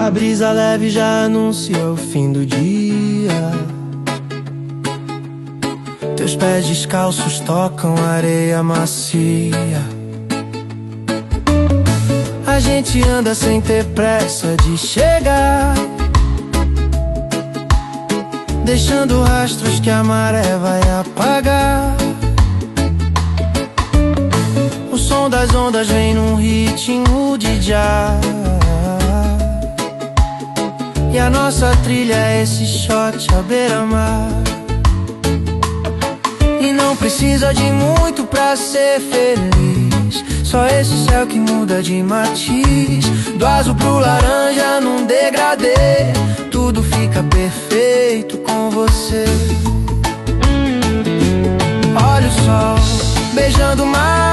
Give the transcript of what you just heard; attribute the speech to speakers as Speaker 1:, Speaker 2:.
Speaker 1: A brisa leve já anuncia o fim do dia. Teus pés descalços tocam areia macia. A gente anda sem ter pressa de chegar, deixando rastros que a maré vai apagar. O som das ondas vem num ritmo de jazz, e a nossa trilha é esse shot à beira-mar. E não precisa de muito pra ser feliz, só esse céu que muda de matiz. Do azul pro laranja num degradê, tudo fica perfeito com você. Olha o sol beijando o mar,